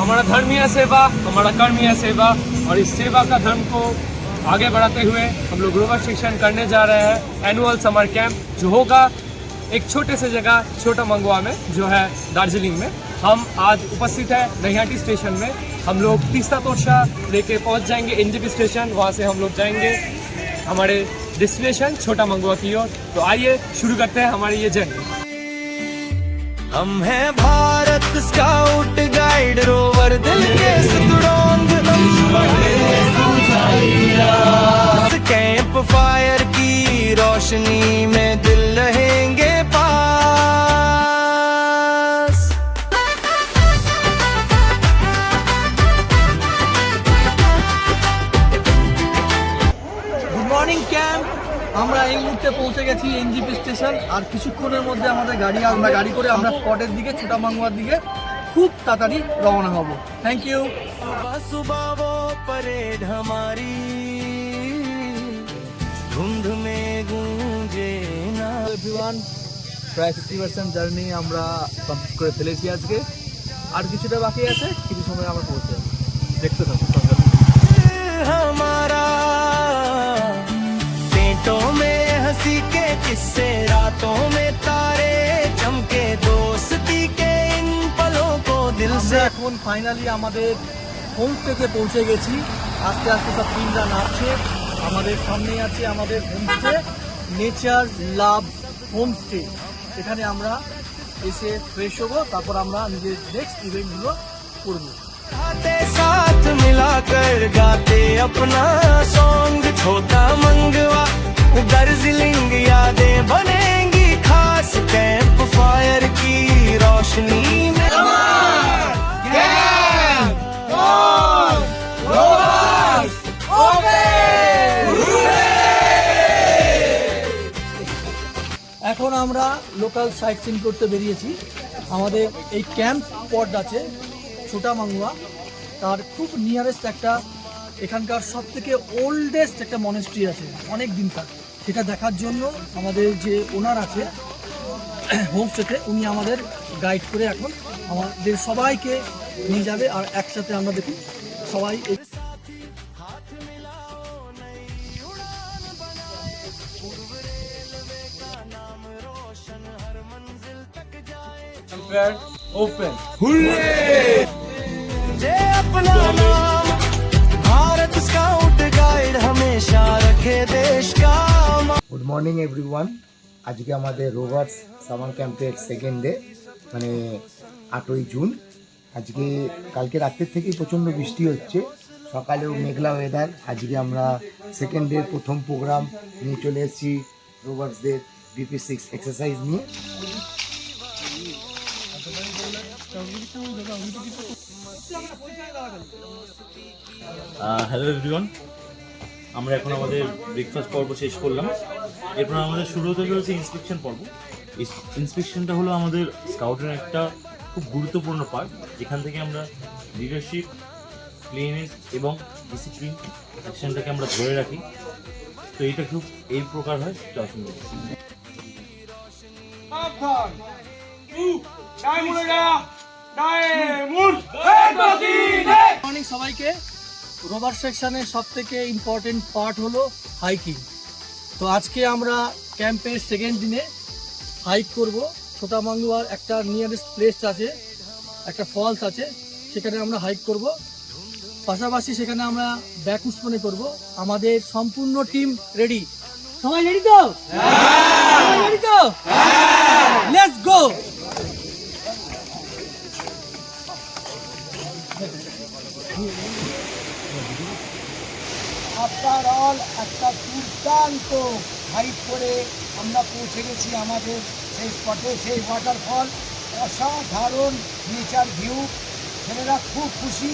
हमारा धर्म ही है सेवा, हमारा कर्म ही है सेवा, और इस सेवा का धर्म को आगे बढ़ाते हुए हम लोग रोवर शिक्षण करने जा रहे हैं एनुअल समर कैंप, जो होगा एक छोटे से जगह छोटा मंगवा में, जो है दार्जिलिंग में। हम आज उपस्थित है नैहाटी स्टेशन में। हम लोग तीस्ता तोरशा लेके पहुंच जाएंगे एनजेपी स्टेशन, वहां से हम लोग जाएंगे हमारे डेस्टिनेशन छोटा मंगवा की ओर। तो आइए शुरू करते हैं हमारी ये जर्नी। हम हैं भारत स्काउट गाइड रोवर, दिल के सुतुरंग कैंप फायर की रोशनी में दिल रहेंगे पास। Good morning camp. আমরা এই মুহূর্তে পৌঁছে গেছি এনজেপি স্টেশন। আর কিছুক্ষণের মধ্যে আমাদের গাড়ি করে আমরা স্পটের দিকে ছোটা মাঙ্গুয়ার দিকে খুব তাড়াতাড়ি রওনা হব। Thank you. सुबह वो परेड हमारी धुंध में गूंजे ना। এভরিওয়ান, প্রায় 50% জার্নি আমরা কমপ্লিট করে ফেলেছি আজকে। আর কিছুটা বাকি আছে, কিছু সময় আমরা পৌঁছে যাব। দেখতে থাকুন। हमारा पेटों में हंसी के किस्से, रातों में तारे चमके, दोस्ती के इन पलों को दिल से। এখন ফাইনালি আমাদের হোমস্টেতে পৌঁছে গেছি। আস্তে আস্তে সব তিনটা নামছে। আমাদের সামনেই আছে আমাদের হোমস্টে, নেচার লাভ হোমস্টে। এখানে আমরা এসে ফ্রেশ হবো, তারপর আমরা নিজের নেক্সট ইভেন্টগুলো করবো। साथ मिलाकर गाते अपना सॉन्ग छोटा मंगवा, दार्जिलिंग यादें बनेंगी खास कैंप फायर की रोशनी में। এখন আমরা লোকাল সাইট সিন করতে বেরিয়েছি। আমাদের এই ক্যাম্প স্পট আছে ছোটা মাঙ্গুয়া, তার খুব নিয়ারেস্ট একটা এখানকার সব থেকে ওল্ডেস্ট একটা মনেস্ট্রি আছে অনেক দিনকার। সেটা দেখার জন্য আমাদের যে ওনার আছে হোমস্টেতে, উনি আমাদের গাইড করে এখন আমাদের সবাইকে নিয়ে যাবে। আর একসাথে আমরা দেখি সবাই ओपन जे अपना नाम भारत स्काउट गाइड हमेशा रखे देश का। Good morning everyone. আজকে আমাদের রোভার্স সামার ক্যাম্পের সেকেন্ড ডে, মানে 8ই জুন। আজকে কালকে রাতের থেকেই প্রচণ্ড বৃষ্টি হচ্ছে, সকালেও মেঘলা ওয়েদার। আজকে আমরা সেকেন্ড ডের প্রথম প্রোগ্রাম নিয়ে চলে এসেছি রোভার্সদের BP6 এক্সারসাইজ নিয়ে। হ্যালো এভরিওয়ান, আমরা এখন আমাদের ব্রেকফাস্ট পর্ব শেষ করলাম। এরপর আমাদের শুরু হতে চলেছে ইন্সপেকশন পর্ব। ইন্সপেকশনটা হলো আমাদের স্কাউটের একটা খুব গুরুত্বপূর্ণ পার্ট, যেখান থেকে আমরা লিডারশিপ, ক্লিননেস এবং ডিসিপ্লিন অ্যাকশনটাকে আমরা ধরে রাখি। তো এইটা খুব এই প্রকার হয়। মর্নিং সবাইকে। রোভার সেকশনের সব থেকে ইম্পর্টেন্ট পার্ট হলো হাইকিং। তো আজকে আমরা ক্যাম্পের সেকেন্ড দিনে হাইক করব। ছোটা মাঙ্গুয়ার একটা নিয়ারেস্ট প্লেস আছে, একটা ফলস আছে, সেখানে আমরা হাইক করব। পাশাপাশি সেখানে আমরা ব্যাক উসমানে করব। আমাদের সম্পূর্ণ টিম রেডি। সবাই রেডি তো? রেডি তো? Let's go. আফটার অল একটা দুর্দান্ত হাইক করে আমরা পৌঁছে গেছি আমাদের সেই স্পটে, সেই ওয়াটারফল। অসাধারণ নেচার ভিউ, ছেলেরা খুব খুশি।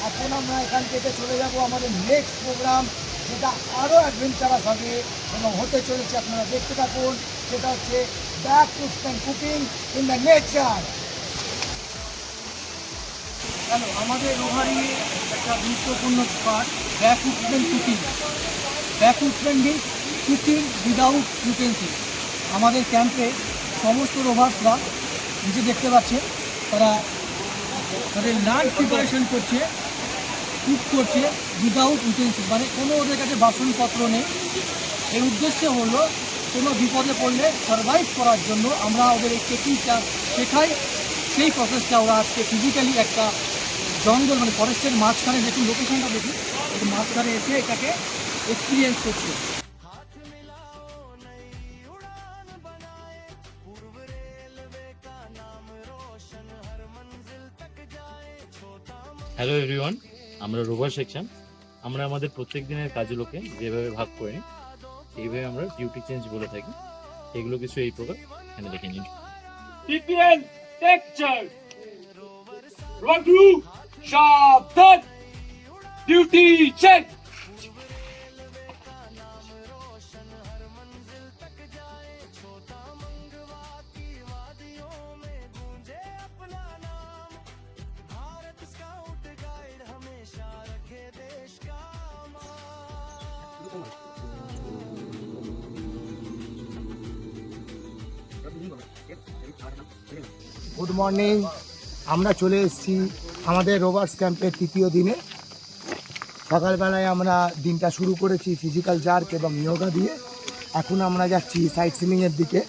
এখন আমরা এখান থেকে চলে যাব আমাদের নেক্সট প্রোগ্রাম, যেটা আরও অ্যাডভেঞ্চারাস হবে এবং হতে চলেছে। আপনারা দেখতে থাকুন। সেটা হচ্ছে back to cooking in the nature. Hello, আমাদের রোভারি একটা গুরুত্বপূর্ণ part backwoodsman cooking. Backwoodsman means cooking without utensil. আমাদের ক্যাম্পে সমস্ত রোভার্সরা নিচে দেখতে পাচ্ছেন, তারা তাদের লাঞ্চ প্রিপারেশন করছে, কুক করছে উইদাউট ইউটেন্সিল, মানে কোনো ওদের কাছে বাসনপত্র নেই। এর উদ্দেশ্য হলো কোনো বিপদে পড়লে সার্ভাইভ করার জন্য আমরা ওদের এই টেকনিকটা শেখাই। সেই প্রসেসটা ওরা আজকে ফিজিক্যালি একটা জঙ্গল মানে ফরেস্টের মাঝখানে, দেখুন লোকেশনটা দেখুন, মাঝখানে এসে এটাকে এক্সপিরিয়েন্স করছে। হ্যালো এভরিওয়ান, আমরা রোভার সেকশন। আমরা আমাদের প্রত্যেক দিনের কাজগুলোকে যেভাবে ভাগ করে নিই এইভাবে আমরা ডিউটি চেঞ্জ বলে থাকি। এগুলো কিছু এই প্রকার, এখানে দেখে নিন। TPN take charge, rover crew সাবধান, ডিউটি চেক। গুড মর্নিং, আমরা চলে এসেছি আমাদের রোভার্স ক্যাম্পের তৃতীয় দিনে। সকালবেলায় আমরা দিনটা শুরু করেছি ফিজিক্যাল জার্ক এবং যোগা দিয়ে। এখন আমরা যাচ্ছি সাইট সিনিংয়ের দিকে।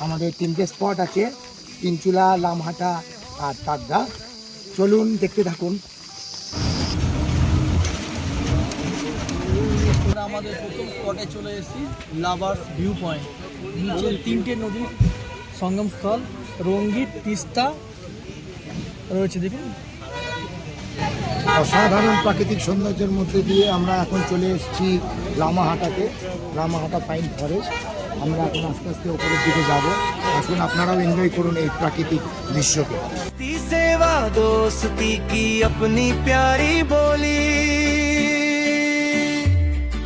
আমাদের 3টে স্পট আছে, তিনচুলা, লামহাটা আর তাগদা। চলুন দেখতে থাকুন। আমরা আমাদের প্রথম স্পটে চলে এসেছি, লাভার্স ভিউ পয়েন্ট। নিচে 3টে নদীর সঙ্গমস্থল, রঙ্গিত, তিস্তা রয়েছে দেখুন। অসাধারণ প্রাকৃতিক সৌন্দর্যের মধ্যে দিয়ে আমরা এখন চলে এসেছি লামাহাটাতে, লামাহাটা পাইন ফরেস্ট। আমরা এখন আস্তে আস্তে ওপরের দিকে যাব। আসুন আপনারাও এনজয় করুন এই প্রাকৃতিক দৃশ্যকে। सेवा दोस्ती की अपनी प्यारी बोली,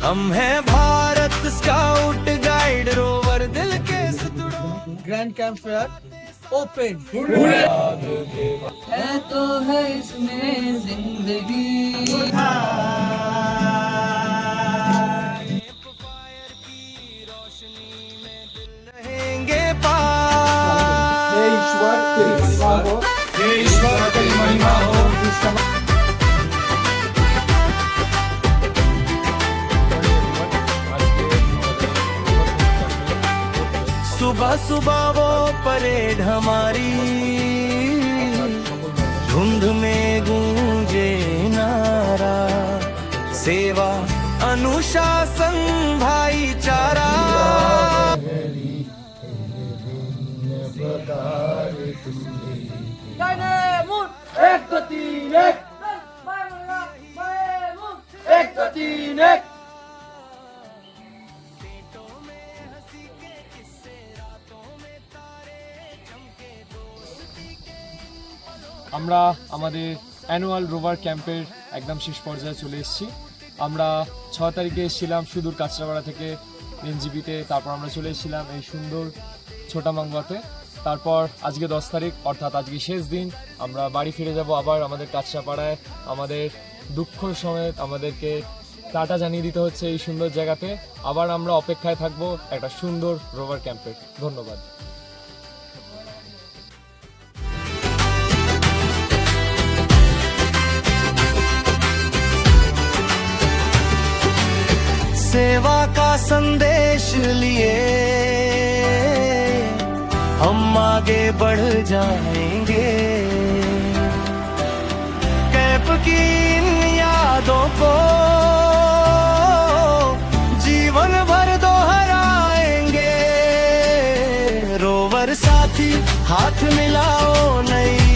हम हैं भारत स्काउट गाइड रोवर दिल के सुतड़ों। Grand camp fair open. है तो है इसमें जिंदगी, रहेंगे पार। ईश्वर तेरी महिमा हो, ईश्वर तेरी महिमा हो। सुबह सुबह वो परेड हमारी, धुंध में गूंजे नारा, सेवा अनुशासन भाईचारा। एक दो तीन एक, एक दो तीन एक। আমরা আমাদের অ্যানুয়াল রোভার ক্যাম্পের একদম শেষ পর্যায়ে চলে এসেছি। আমরা 6 তারিখে এসেছিলাম সুদূর কাঁচরাপাড়া থেকে এনজিপিতে, তারপর আমরা চলে এসেছিলাম এই সুন্দর ছোটামাঙ্গুয়াতে। তারপর আজকে 10 তারিখ, অর্থাৎ আজকে শেষ দিন। আমরা বাড়ি ফিরে যাব আবার আমাদের কাঁচরাপাড়ায়। আমাদের দুঃখ সমেত আমাদেরকে টাটা জানিয়ে দিতে হচ্ছে এই সুন্দর জায়গাতে। আবার আমরা অপেক্ষায় থাকবো একটা সুন্দর রোভার ক্যাম্পের। ধন্যবাদ। सेवा का संदेश लिए हम आगे बढ़ जाएंगे, कैंप की इन यादों को जीवन भर दोहराएंगे। रोवर साथी हाथ मिलाओ, नई